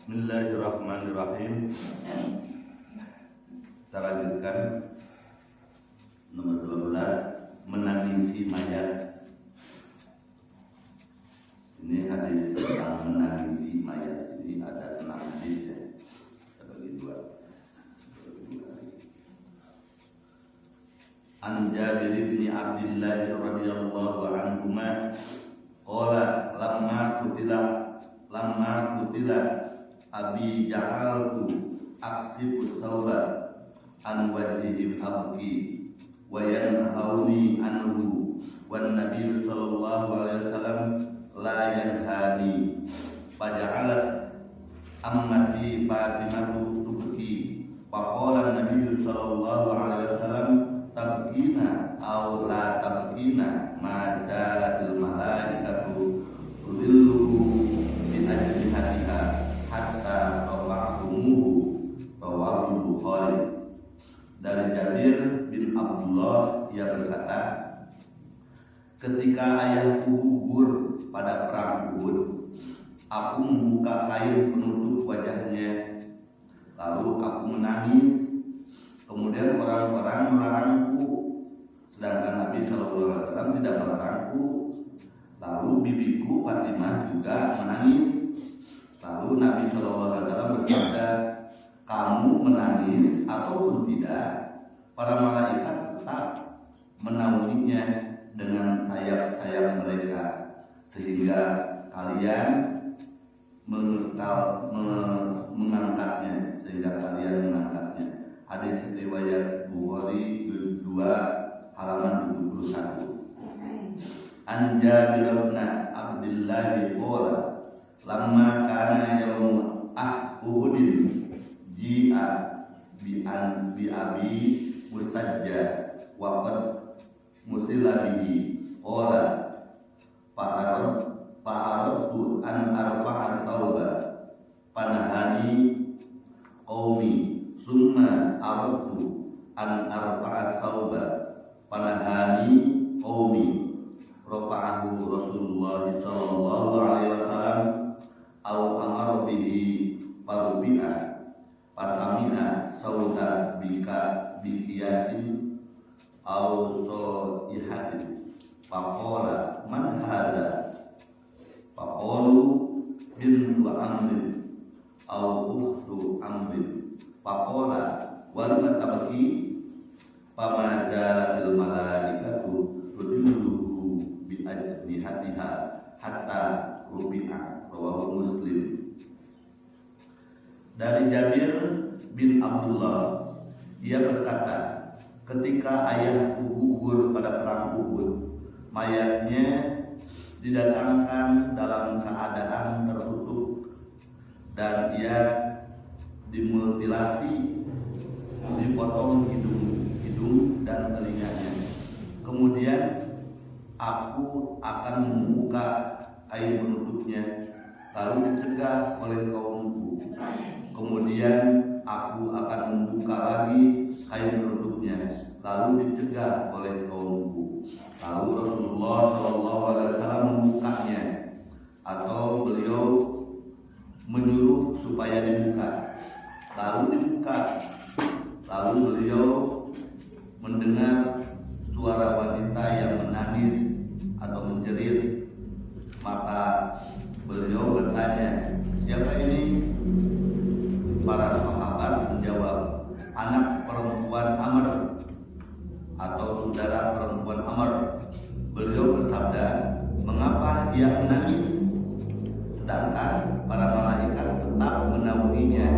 Bismillahirrahmanirrahim. Kita lanjutkan nomor 12, menangisi mayat. Ini hadis tentang menangisi mayat. Ini ada 6 hadis ya. Kita bagi 2. An Jabir bin Abdullah radhiyallahu anhuma qala lamma kutila abi ja'altu aksibu thawba an wajhihi abki wa yanhauni anhu wan nabiy sallallahu alaihi wasallam la yanhani faja'alat ammati Fatimatu tubki faqala nabiy sallallahu alaihi wasallam tabkina aw la tabkina ma ja'alatil malaikatu tudilluhu bi ajlihatiha hatta rafa'tumuhu rawahu Bukhari. Dari Jabir bin Abdullah, ia berkata, ketika ayahku gugur pada perang Uhud, aku membuka kain penutup wajahnya, lalu aku menangis. Kemudian orang-orang melarangku, sedangkan Nabi SAW tidak melarangku. Lalu bibiku Fatimah juga menangis. Lalu Nabi SAW bersabda, kamu menangis ataupun tidak, para malaikat tetap menaunginya dengan sayap-sayap mereka, sehingga kalian mengangkatnya. Hadis riwayat Bukhari 2 halaman 71. An Jabir bin Abdullah qala lamma kana yaum Uhudin ji'a bi abi musajja wa qad musila bihi qala fa'aradtu an arfa'a thawba panahani qaumi summa aradtu an arfa'a thawba panahani qaumi rafa'ahu Rasulullah sallallahu alaihi wasallam au amara bihi farubi'a fasamina sauda bikiyatin au so'ihatin faqala man hadha faqalu bintu amrin au ukhtu amrin faqala walima tabaki fama jalatil malaikatu tudilluhu bi ajnihatiha hatta rubi'a rawahu Muslim. Dari Jabir bin Abdullah, ia berkata, ketika ayahku gugur pada perang Uhud, mayatnya didatangkan dalam keadaan tertutup dan ia dimutilasi, dipotong hidung dan telinganya. Kemudian aku akan membuka kain penutupnya, lalu dicegah oleh kaumku. Kemudian aku akan membuka lagi kain penutupnya, lalu dicegah oleh kaumku. Lalu Rasulullah SAW membukanya, atau beliau menyuruh supaya dibuka. Lalu dibuka. Lalu beliau mendengar suara wanita yang menangis atau menjerit. Maka beliau bertanya, siapa ini? Para sahabat menjawab, anak perempuan Amr atau saudara perempuan Amr. Beliau bersabda, mengapa dia menangis? Sedangkan para malaikat tetap menaunginya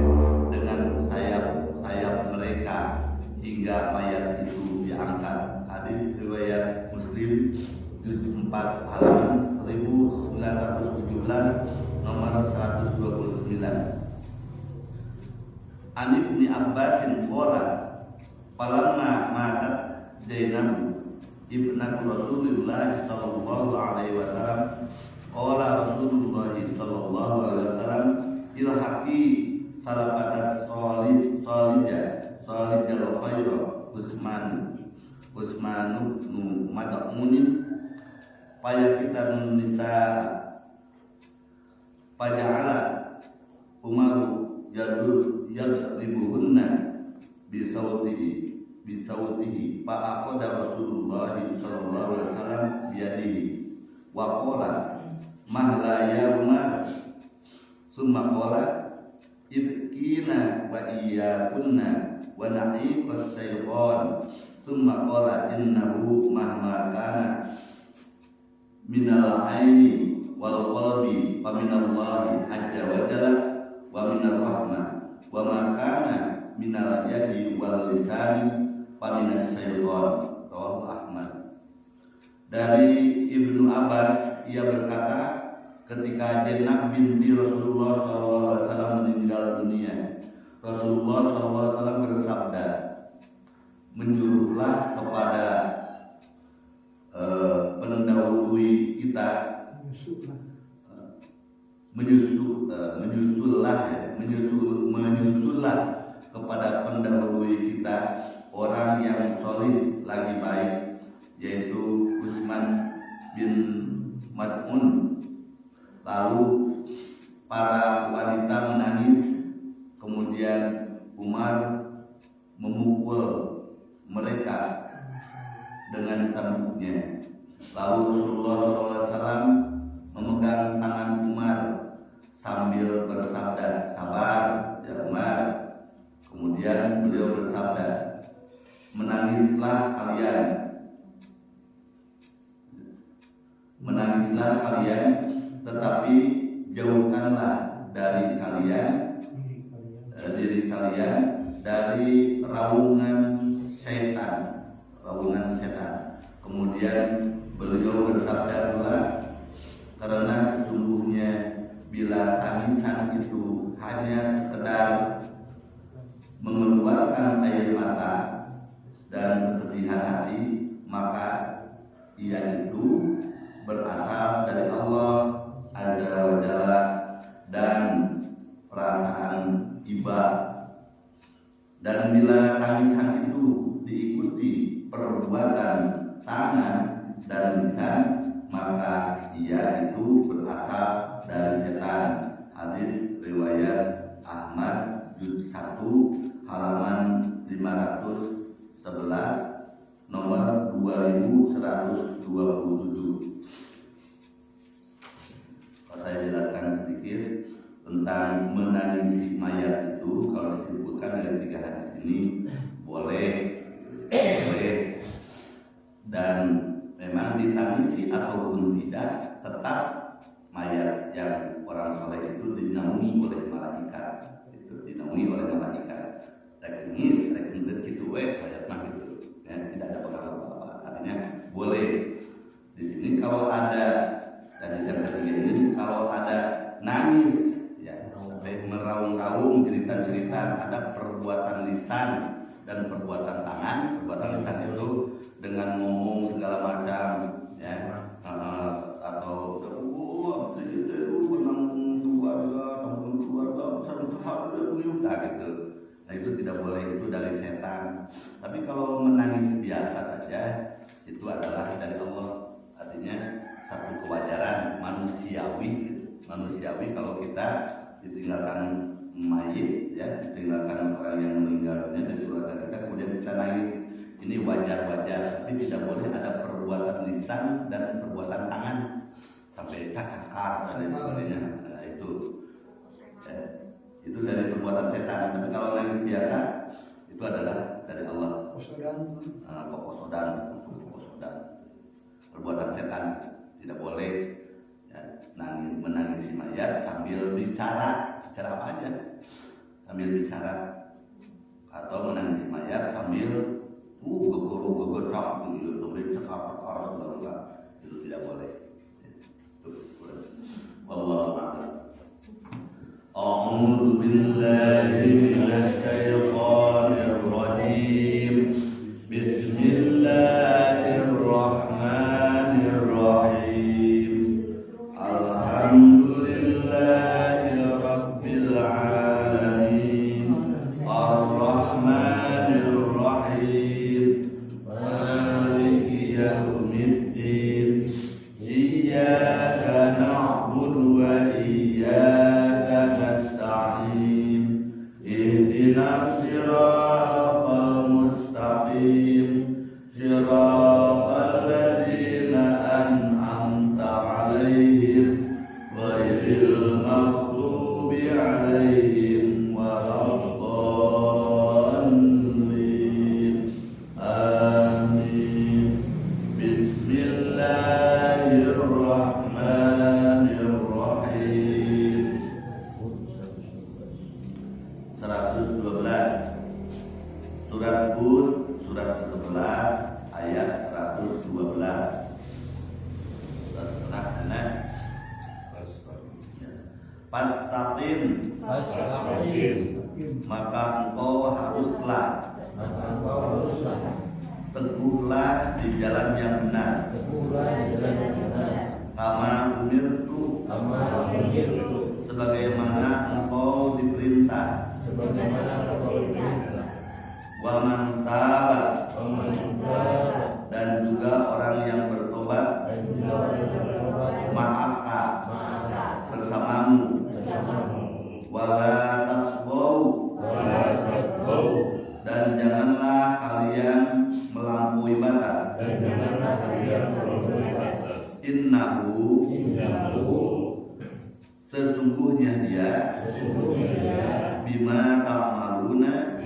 dengan sayap-sayap mereka hingga mayat itu diangkat. Hadis riwayat Muslim juz 4 halaman 1917 nomor 129. An Ibnu Abbasin qala falamma matat Zainab ibnatu Rasulillah sallallahu alaihi wasallam qala Rasulullah sallallahu alaihi wasallam ilhaqi salabatas salijal khaira Utsman bin Mad'unin payakitan nisa paja'ala Umar haudhihi fa aqada Rasulullah sallallahu alaihi wasallam biyadihi wa qala mahla ya Umar summa qala ibkina wa iyyakunna wa na'iqas syaitan summa qala innahu mahma kana minal aini wal qalbi fa minallahi azza wa jalla wa minar rahmah wa ma kana minal yadi wal lisani fa minas syaitan. Rawahu Ahmad. Dari Ibnu Abbas, ia berkata, ketika Zainab binti Rasulullah SAW meninggal dunia, Rasulullah SAW bersabda, menyuruhlah kepada pendahului kita, menyusullah kepada pendahului kita orang yang solid lagi baik, yaitu Utsman bin Mad'un. Lalu para wanita menangis, kemudian Umar memukul mereka dengan cambuknya. Lalu Rasulullah SAW memegang tangan Umar sambil bersabda, sabar ya Umar. Kemudian beliau bersabda, menangislah kalian, tetapi jauhkanlah dari diri kalian dari raungan setan. Kemudian beliau bersabda pula, karena sesungguhnya bila tangisan itu hanya sekedar mengeluarkan air mata dan kesedihan hati, maka ia itu berasal dari Allah Azza wa Jalla dan perasaan iba. Dan bila tangisan itu diikuti perbuatan tangan dan lisan, maka ia itu berasal dari setan. Hadis riwayat Ahmad juz 1 halaman 511 nomor 2127. Saya jelaskan sedikit tentang menangisi mayat itu. Kalau disebutkan dari 3 hadis ini boleh dan memang ditangisi ataupun tidak, tetap mayat yang orang soleh itu dinaungi oleh malaikat. Itu dinaungi oleh malaikat. Teknis, gitu mayat mah gitu. Ya, tidak ada pengaruh apa-apa. Artinya boleh. Di sini kalau ada tadi yang ketiga ini, kalau ada nangis, ya, meraung-raung, cerita-cerita, ada perbuatan lisan dan perbuatan tangan. Perbuatan lisan itu dengan ngomong segala macam, ya, atau gitu. Nah itu tidak boleh, itu dari setan. Tapi kalau menangis biasa saja, itu adalah dari Allah. Artinya satu kewajaran manusiawi gitu. Manusiawi kalau kita ditinggalkan mayit, ya, ditinggalkan orang yang meninggal dunia dari keluarga kita, kemudian kita nangis, ini wajar-wajar. Tapi tidak boleh ada perbuatan lisan dan perbuatan tangan sampai cakar dan lain sebagainya. Nah, itu dari perbuatan setan. Tapi kalau nangis biasa, itu adalah dari Allah. Kokosodan. Perbuatan setan tidak boleh, ya, menangisi mayat sambil bicara apa aja, sambil bicara, atau menangisi mayat sambil gegocok gitu, sambil cekar segala, itu tidak boleh. Wallahu a'lam. A'udzu billahi minasy syaithanir rajim. Bismillahirrahmanirrahim. Alhamdulillahirabbil alamin. Arrahmanirrahim. Maliki yaumiddin. Iyyaka na'budu wa iyyaka nasta'in. Ihdinas Fastaqim, maka engkau haruslah teguhlah di jalan yang benar. Kama umirtu, sebagaimana engkau diperintah. Wa man taba, dan juga orang yang bertobat. Ma'aka, bersamamu. Wala tasbau, dan janganlah kalian melampaui batas. Innahu, sesungguhnya dia, bima ta'maluna,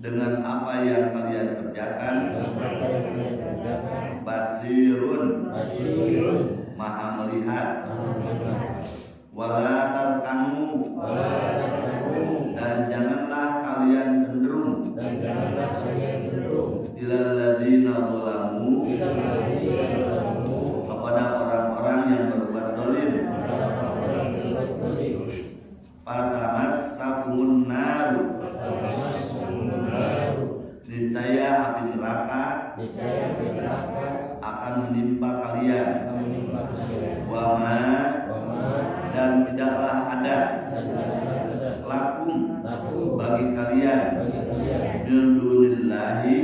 dengan apa yang kalian kerjakan, basirun, maha melihat. Wala tarkanu, dan janganlah kalian cenderung, ilal ladzina zalamu, kepada orang-orang yang berbuat zalim. Fatamassakumun nar, niscaya api neraka akan menimpa kalian. Wama, dan tidaklah ada lakum, bagi kalian, min dunillahi,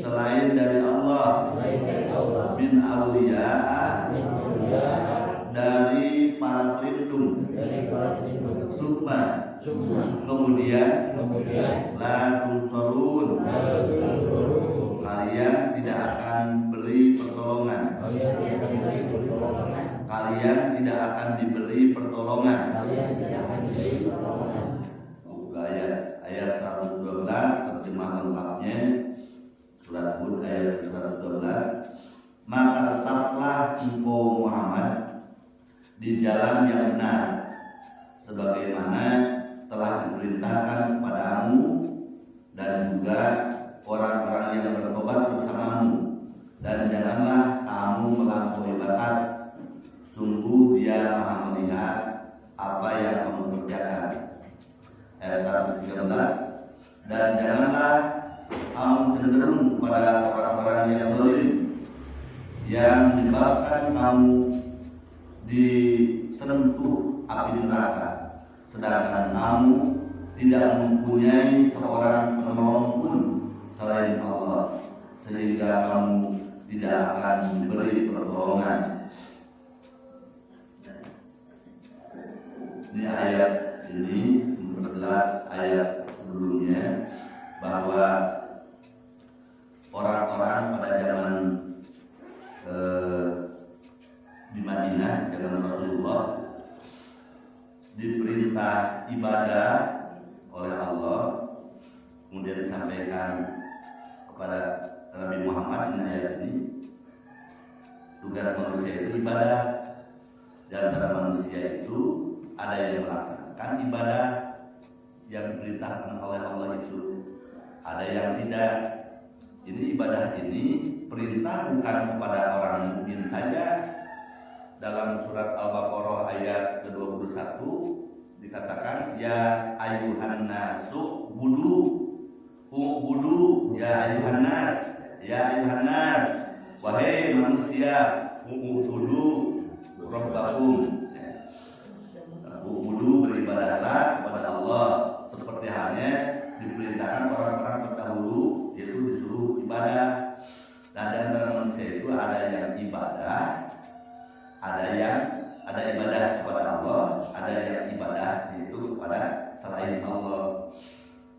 selain dari Allah, min awliya'a, dari para pelindung. Summa, kemudian la tunsurun, kalian tidak akan beri pertolongan. Kalian tidak akan diberi pertolongan. Ayat 112 terjemah lengkapnya surat Hud ayat 112. Maka tetaplah engkau Muhammad di jalan yang benar, sebagaimana telah diperintahkan kepadamu, dan juga orang-orang yang bertobat bersamamu. Dan janganlah kamu melampaui batas, sungguh dia maha melihat apa yang kamu kerjakan. Ayat 113. Dan janganlah kamu cenderung kepada orang-orang yang zalim, yang menyebabkan kamu disentuh api neraka, sedangkan kamu tidak mempunyai seorang penolong pun selain Allah, sehingga kamu tidak akan diberi pertolongan. Ini ayat ini memperjelas ayat sebelumnya bahwa orang-orang pada zaman di Madinah, zaman Rasulullah, diperintah ibadah oleh Allah, kemudian disampaikan kepada Nabi Muhammad. Ini ayat ini, tugas manusia itu ibadah. Di antara manusia itu ada yang melaksanakan ibadah yang diperintahkan oleh Allah itu, ada yang tidak. Ini ibadah ini perintah bukan kepada orang mukmin saja. Dalam surat Al-Baqarah ayat ke-21 dikatakan, ya ayuhan nasu budu, ya ayuhan nas, ya ayuhan nas, wahai manusia, ubudu rabbakum, ubudu, beribadahlah kepada Allah, seperti halnya diperintahkan orang-orang terdahulu, yaitu disuruh ibadah. Nah, di antara manusia itu ada yang ibadah, ada ibadah kepada Allah, ada yang ibadah itu kepada selain Allah.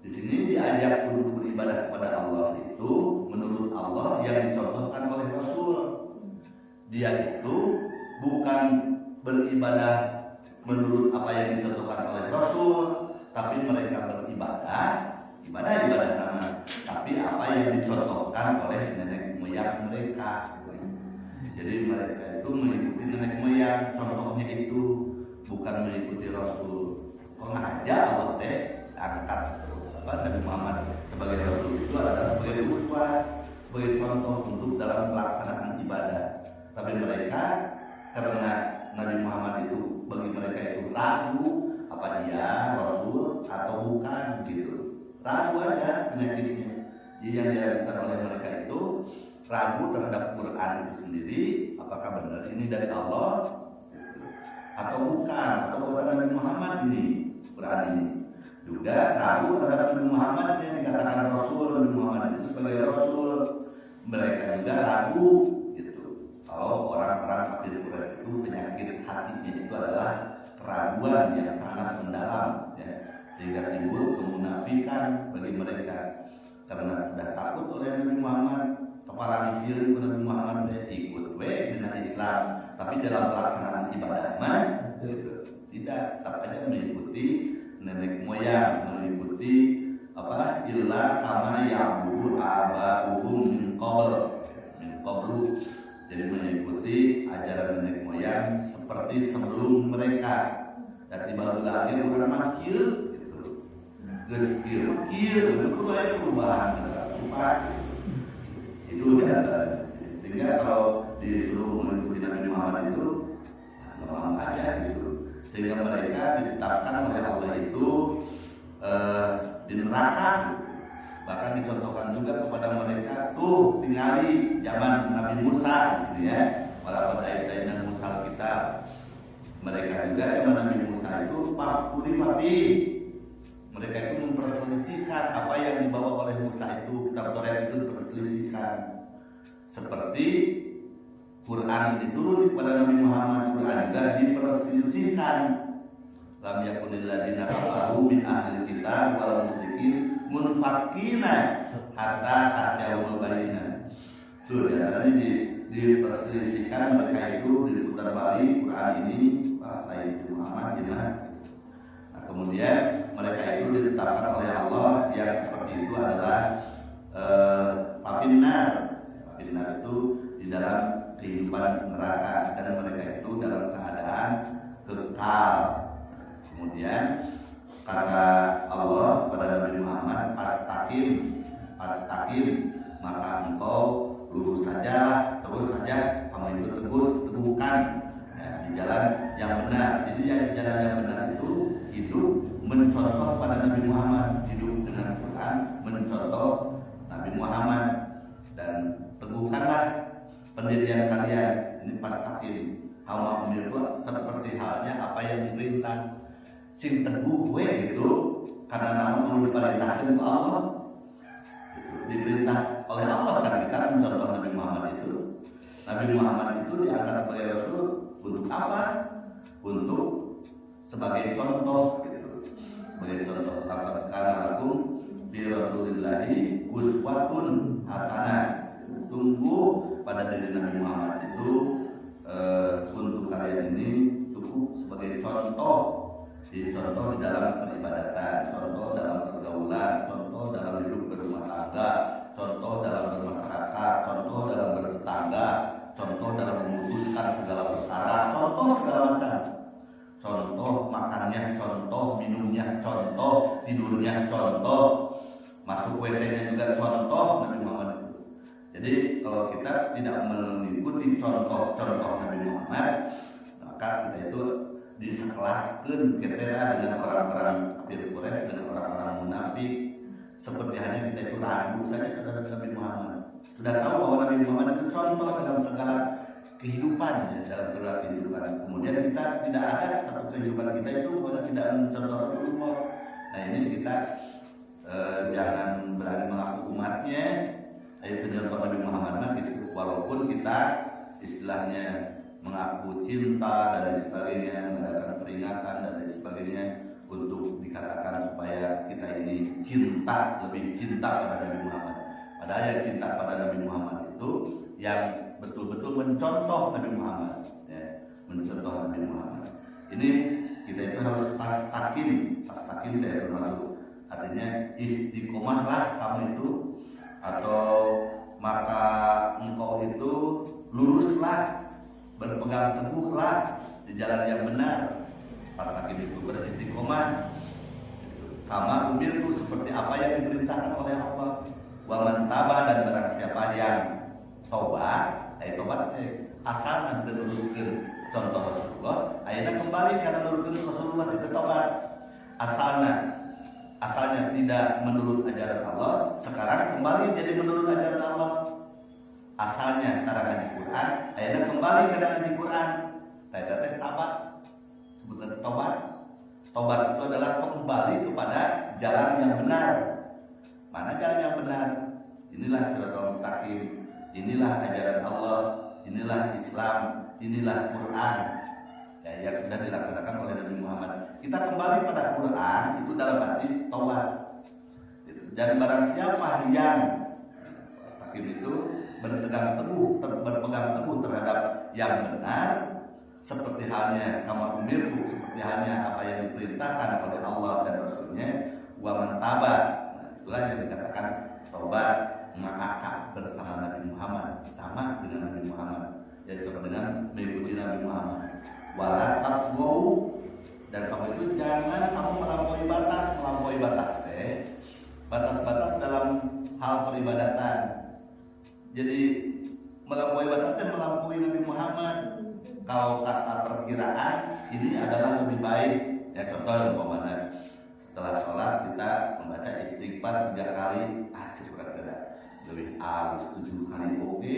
Di sini diajak untuk beribadah kepada Allah itu menurut Allah yang dicontohkan oleh Rasul. Dia itu bukan beribadah menurut apa yang dicontohkan oleh Rasul, tapi mereka beribadah nama, tapi apa yang dicontohkan oleh nenek moyang mereka. Jadi mereka itu mengikuti nenek moyang, contohnya itu bukan mengikuti Rasul. Kok aja Allah angkat Nabi Muhammad sebagai Rasul itu adalah sebagai uswah, sebagai contoh untuk dalam pelaksanaan ibadah. Tapi mereka karena Nabi Muhammad ragu aja penyakitnya. Jadi yang diragukan oleh mereka itu ragu terhadap Quran itu sendiri, apakah benar ini dari Allah atau bukan, atau bukan Nabi Muhammad ini Quran ini. Juga ragu terhadap Nabi Muhammad yang dikatakan Rasul, Nabi Muhammad itu sebagai Rasul. Mereka juga ragu gitu. Kalau orang-orang kafir Quraisy itu penyakit hatinya itu adalah keraguan yang sangat mendalam, ya, sehingga timbul kemunafikan bagi mereka karena sudah takut oleh Nabi Muhammad. Kepala misir Nabi Muhammad ikut dengan Islam, tapi dalam pelaksanaan ibadah mah gitu. Tidak, tetap aja mengikuti nenek moyang, mengikuti illa kama ya'budu aba'uhum min qablu. Jadi mengikuti ajaran nenek moyang seperti sebelum mereka. Dan baru lagi orang makir gitu. Makir itu banyak perubahan lupa. Itu ya. Sehingga kalau disuruh mengikuti Nabi Muhammad itu gampang aja gitu. Sehingga mereka ditetapkan oleh Allah itu di neraka. Bahkan dicontohkan juga kepada mereka tuh tinggali zaman Nabi Musa gitu ya. Walaupun ayat-ayat Musa kita, mereka juga zaman Nabi Musa itu fafi. Mereka itu memperselisihkan apa yang dibawa oleh Musa itu, kitab Taurat itu diperselisihkan. Seperti Quran ini turun kepada Nabi Muhammad, Quran juga diperselisihkan. Lam yakunil ladina kafaru min ahlil kitab wal musyrikin munfakina hatta ta'yaumul bayyinah. Tuh ya, ini diperselisihkan mereka itu diputar balik Quran ini lain Muhammad gimana. Nah, kemudian mereka itu ditetapkan oleh Allah yang seperti itu adalah Fafinnar itu di dalam kehidupan neraka, dan mereka itu dalam keadaan kekal. Kemudian kata Allah kepada Nabi Muhammad, pastaqim, maka engkau lurus saja, terus saja kamu itu teguhkan ya, di jalan yang benar. Jadi yang di jalan yang benar itu hidup mencontoh pada Nabi Muhammad, hidup dengan Quran mencontoh Nabi Muhammad, dan teguhkanlah pendirian kalian. Ini pastaqim, hawa itu seperti halnya apa yang diperintah. Sing teguh gitu, karena nama perlu diperintahkan ke Allah gitu. Diperintah oleh Allah kan kita mencontoh Nabi Muhammad itu. Nabi Muhammad itu diangkat sebagai Rasul untuk apa? Untuk sebagai contoh gitu. Sebagai contoh, karena lakum bi rasulillahi uswatun hasanah. Sungguh pada diri Nabi Muhammad itu untuk kalian ini cukup sebagai contoh. Contoh di dalam peribadatan, contoh dalam pergaulan, contoh dalam hidup berumah tangga, contoh dalam bermasyarakat, contoh dalam bertetangga, contoh dalam memutuskan segala perkara, contoh segala macam. Contoh makannya, contoh minumnya, contoh tidurnya, contoh masuk WC-nya juga contoh Nabi Muhammad itu. Jadi kalau kita tidak mengikuti contoh-contoh Nabi Muhammad, maka kita itu disekelaskan ketera dengan orang-orang kafir Quraisy, dengan orang-orang munafik. Seperti hanya kita itu ragu saja terhadap Nabi Muhammad. Sudah tahu bahwa Nabi Muhammad itu contoh dalam segala kehidupan, ya, dalam segala kehidupan. Kemudian kita tidak ada satu kehidupan kita itu kalau tidak mencontoh Rasulullah. Nah ini kita jangan berani mengaku umatnya. Itu contoh Nabi Muhammad gitu. Walaupun kita istilahnya mengaku cinta dan lain sebagainya, mengadakan peringatan dan lain sebagainya untuk dikatakan supaya kita ini lebih cinta pada Nabi Muhammad. Padahal yang cinta pada Nabi Muhammad itu yang betul-betul mencontoh Nabi Muhammad, ya, mencontoh Nabi Muhammad. Ini kita itu harus pastaqim itu termasuk artinya istiqomahlah kamu itu, atau maka engkau itu luruslah, berpegang teguhlah di jalan yang benar. Pastaqim itu beristiqomah. Kama umir itu seperti apa yang diperintahkan oleh Allah. Wa man taba, dan barang siapa yang tobat asal dan nurutkeun contoh Rasulullah, ayeuna kembali karena nurutkeun Rasulullah itu tobat. asalnya tidak menurut ajaran Allah, sekarang kembali jadi menurut ajaran Allah. Asalnya cara ngaji Quran, akhirnya kembali ke ngaji Quran. Teh tabat, sebutan tobat. Tobat itu adalah kembali kepada jalan yang benar. Mana jalan yang benar? Inilah siratal mustaqim, inilah ajaran Allah, inilah Islam, inilah Quran. Ya, yang sudah dilaksanakan oleh Nabi Muhammad. Kita kembali pada Quran itu dalam arti taubat. Dan barang siapa yang mustaqim itu berpegang teguh terhadap yang benar, seperti halnya kama umirtu, seperti halnya apa yang diperintahkan oleh Allah dan Rasulnya, wa man taba. Itulah yang dikatakan taubat ma'aka bersama Nabi Muhammad, sama dengan Nabi Muhammad, yaitu sama dengan mengikuti Nabi Muhammad. Wala taqwu, dan kamu itu jangan kamu melampaui batas batas dalam hal peribadatan. Jadi melampaui batasnya melampaui Nabi Muhammad. Kalau kata perkiraan ini adalah lebih baik. Ya contoh umpamanya setelah sholat kita membaca istighfar 3 kali, kira-kira lebih halus 7 kali oke.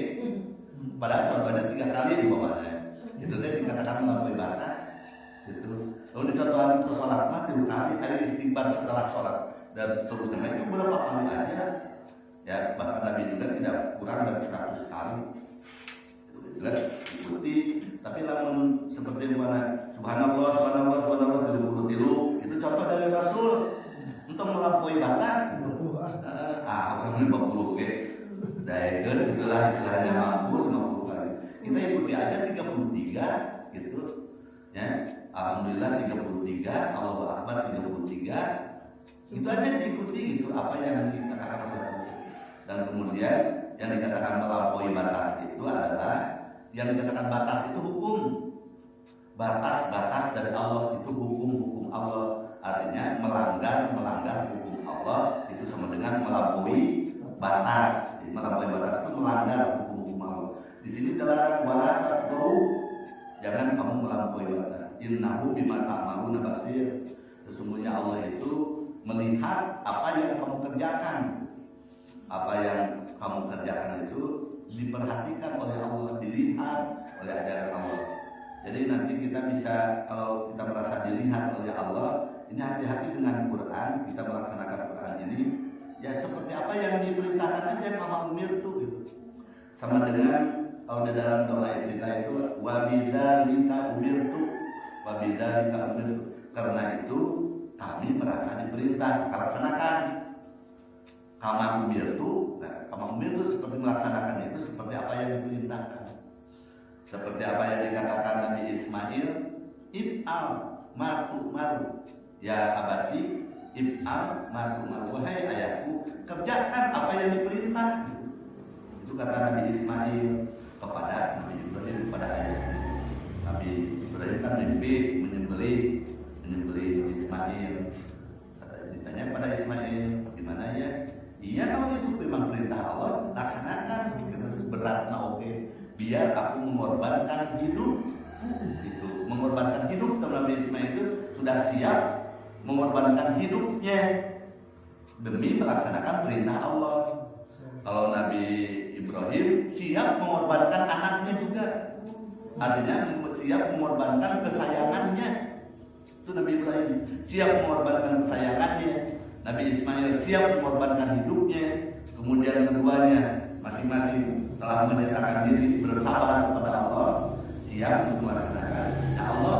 Padahal contohnya 3 kali umpamanya. Itu teh dikatakan melampaui batas. Itu. Lalu di contohan untuk sholat mah 3 kali, ada istighfar setelah sholat dan seterusnya. Itu berapa kali aja? Ya bahkan Nabi juga tidak kurang dari 100 kali. Itu juga diikuti. Tapi namun seperti mana subhanallah 33 itu contoh dari Rasul untuk melampaui batas. Orang ini 40 oke. Daekeun itulah istilahnya mampu 50 kali. Kita ikuti aja 33 gitu. Ya, alhamdulillah 33, Allahu Akbar 33. Itu aja diikuti gitu apa yang dikatakan oleh Rasul. Dan kemudian yang dikatakan melampaui batas itu adalah yang dikatakan batas itu hukum. Batas dari Allah itu hukum Allah. Artinya melanggar hukum Allah itu sama dengan melampaui batas. Jadi, melampaui batas itu melanggar hukum Allah. Di sini dilarang wala taqwu, jangan kamu melampaui batas. Innahu bima ta'maluna basir. Sesungguhnya Allah itu melihat apa yang kamu kerjakan. Apa yang kamu kerjakan itu diperhatikan oleh Allah, dilihat oleh ajaran Allah. Jadi nanti kita bisa, kalau kita merasa dilihat oleh Allah, ini hati-hati dengan Quran, kita melaksanakan Quran ini ya seperti apa yang diperintahkan aja kama umirtu gitu. Sama dengan kalau di dalam doa kita itu wabidzalika umirtu, karena itu kami merasa diperintah laksanakan. Kama umirtu, kama umirtu seperti melaksanakan itu seperti apa yang diperintahkan. Seperti apa yang dikatakan Nabi Ismail, ib'al maru, ya abati, ib'al maru, wahai ayahku, kerjakan apa yang diperintah. Itu kata Nabi Ismail kepada Nabi Ibrahim, kepada ayahnya. Nabi Ibrahim kan mimpi menyembelih Ismail. Ditanya pada Ismail, gimana ya? Iya, kalau itu memang perintah Allah, laksanakan. Berat, oke. Biar aku mengorbankan hidupku. Itu mengorbankan hidup. Nabi Ismail itu sudah siap mengorbankan hidupnya demi melaksanakan perintah Allah. Kalau Nabi Ibrahim siap mengorbankan anaknya juga, artinya siap mengorbankan kesayangannya. Itu Nabi Ibrahim siap mengorbankan kesayangannya. Nabi Ismail siap mengorbankan hidupnya. Kemudian keduanya masing-masing telah menyatakan diri bersabar kepada Allah, siap untuk melaksanakan. Ya Allah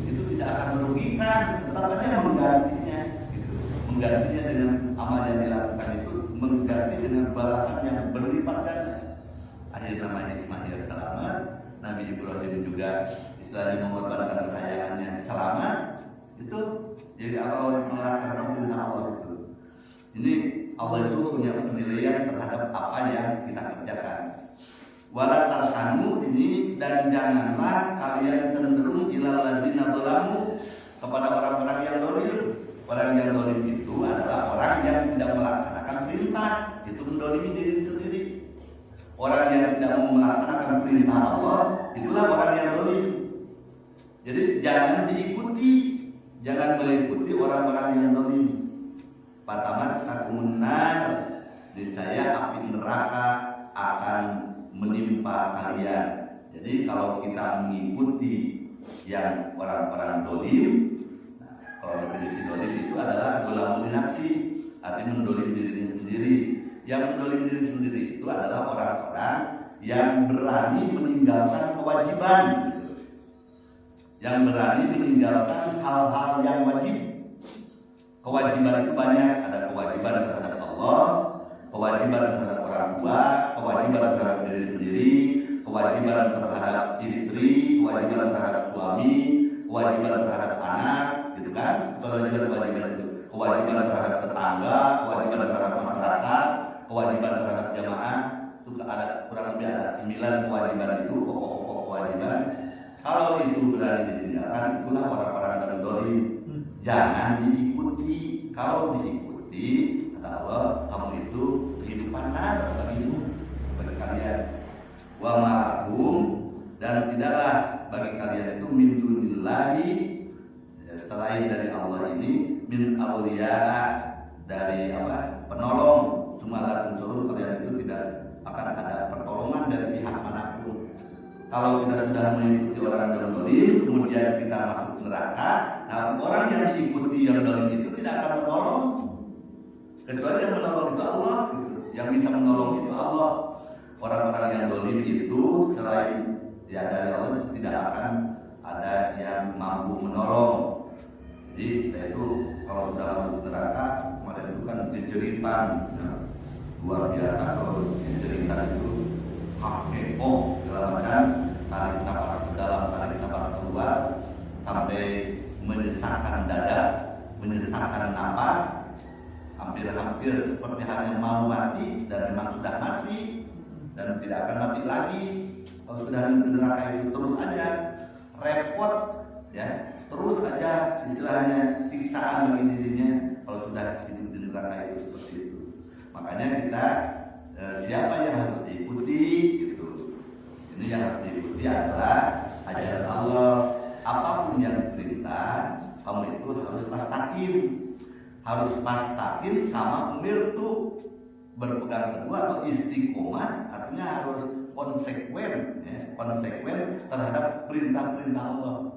itu tidak akan merugikan, tetapi menggantinya, gitu. Menggantinya dengan amal yang dilakukan itu, mengganti dengan balasan yang berlipat ganda. Akhirnya nama Ismail selamat, Nabi Ibrahim juga istilahnya mengorbankan kesayangannya selamat. Itu jadi Allah melaksanakan perintah Allah itu. Ini Allah itu punya penilaian terhadap apa yang kita kerjakan. Wala tarkanu ini, dan janganlah kalian cenderung ilal ladzina dzalamu, kepada orang-orang yang zalim. Orang yang zalim itu adalah orang yang tidak melaksanakan perintah, itu mendolimi diri sendiri. Orang yang tidak mau melaksanakan perintah Allah, itulah orang yang zalim. Jadi jangan diikuti, jangan mengikuti orang-orang yang zalim. fatamassakumun nar, niscaya api neraka akan menimpa kalian. Jadi kalau kita mengikuti yang orang-orang dolim, kalau definisi dolim itu adalah dolamul nafsi, artinya mendolim dirinya sendiri. Yang mendolim diri sendiri itu adalah orang-orang yang berani meninggalkan kewajiban, yang berani meninggalkan hal-hal yang wajib. Kewajiban itu banyak, ada kewajiban terhadap Allah, kewajiban terhadap orang tua, kewajiban terhadap diri sendiri, kewajiban terhadap istri, kewajiban terhadap suami, kewajiban terhadap anak, gitu kan? Kewajiban itu, kewajiban terhadap tetangga, kewajiban terhadap masyarakat, kewajiban terhadap jamaah. Itu ada kurang lebih ada 9 kewajiban itu, pokok-pokok kewajiban. Kalau itu berani ditinggalkan, itulah orang-orang yang dolim. Jangan diikuti. Kalau diikuti, kata Allah, kamu itu kehidupan nar bagimu, bagi kalian. Wa ma'akum, dan tidaklah bagi kalian itu min dunillahi, selain dari Allah ini, min auliya, dari apa? Penolong. Sumalatun suruh, kalian itu tidak akan ada pertolongan dari pihak manapun. Kalau kita sudah mengikuti orang yang dolim, kemudian kita masuk neraka, nah orang yang diikuti yang dolim itu tidak akan menolong, kecuali yang menolong itu Allah, gitu. Yang bisa menolong itu Allah. Orang-orang yang dolim itu selain ya dari Allah tidak akan ada yang mampu menolong. Jadi kita itu kalau sudah masuk neraka, kemarin itu kan dijeritan, ya, luar biasa kalau dijeritan itu hekok segala macam, tarik nafas ke dalam, tarik nafas keluar, sampai menyesakkan dada, menyesakkan nafas, hampir-hampir seperti hanya mau mati, dan memang sudah mati dan tidak akan mati lagi. Kalau sudah di neraka itu terus aja repot, ya, terus aja istilahnya siksaan bagi dirinya kalau sudah hidup di neraka itu seperti itu. Makanya kita siapa yang harus diikuti gitu. Ini yang harus diikuti adalah ajaran Allah. Apapun yang diperintah, kamu itu harus pastakin. Harus pastakin sama umir tuh, berpegang teguh atau istiqomah, artinya harus konsekuen, ya, konsekuen terhadap perintah-perintah Allah.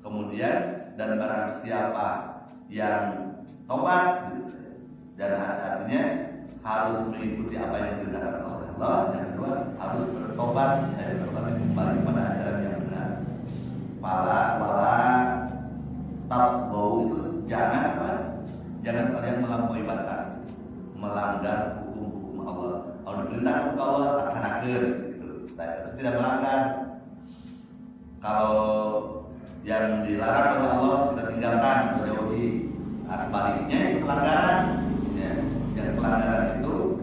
Kemudian dan barang siapa yang tobat, gitu, dan artinya harus mengikuti apa yang diperintahkan oleh Allah. Yang kedua harus bertobat, kembali kepada ajaran yang benar. Wala tabau itu jangan apa? Jangan kalian melampaui batas, melanggar hukum-hukum Allah. Kalau diperintahkan oleh Allah laksanakan, gitu. Tidak melanggar. Kalau yang dilarang oleh Allah kita tinggalkan atau jauhi. Sebaliknya itu pelanggaran. Yang pelanggaran itu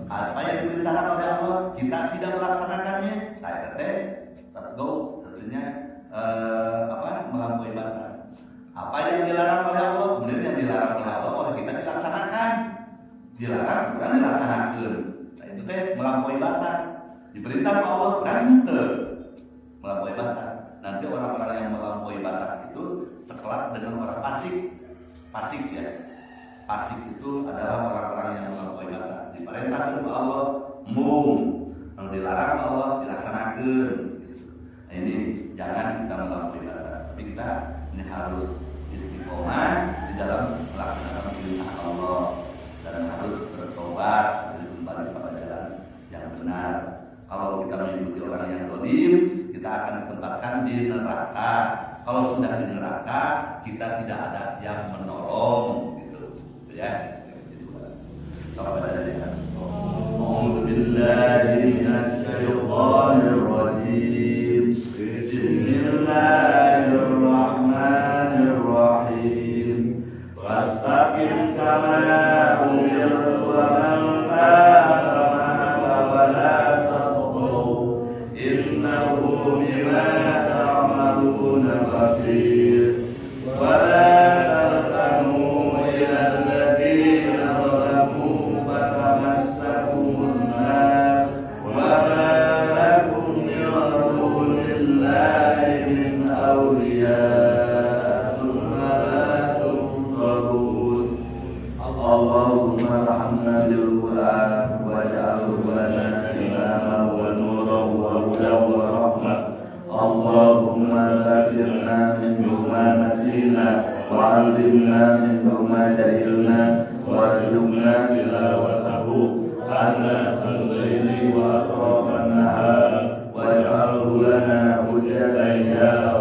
apa yang diperintahkan oleh Allah kita tidak melaksanakannya, artinya melampaui batas. Apa yang dilarang oleh Allah, kemudian yang dilarang oleh Allah oleh kita dilaksanakan. Dilarang bukan dilaksanakan. Nah, itu melampaui batas. Diperintah oleh Allah bukan melampaui batas. Nanti orang-orang yang melampaui batas itu sekelas dengan orang fasik. Fasik, ya. Fasik itu adalah orang-orang yang melampaui batas. Diperintahkan oleh Allah, kalau dilarang oleh Allah dilaksanakan. Nah, ini jangan kita melampaui batas. Tapi kita ini harus istiqomah di dalam melaksanakan perintah Allah dan harus bertobat dan kembali pada jalan yang benar. Kalau kita mengikuti orang yang dolim, kita akan ditempatkan di neraka. Kalau sudah di neraka, kita tidak ada yang menolong, gitu, ya. Kalau ada yang A'udzu billahi minasy syaithanir rajim. Bismillahirrahmanirrahim. Fastaqim kama umirtu wa man taba ma'aka wa la tatghaw innahu bima ta'maluna basir. Wa la tarkanu ila alladziina zalamu fatamassakumun nar wa ma lakum min dunillahi min awliya thumma la tunsarun. وعلمنا منه ما جهلنا وارزقنا تلاوته آناء الليل وأطراف النهار واجعله لنا حجة يا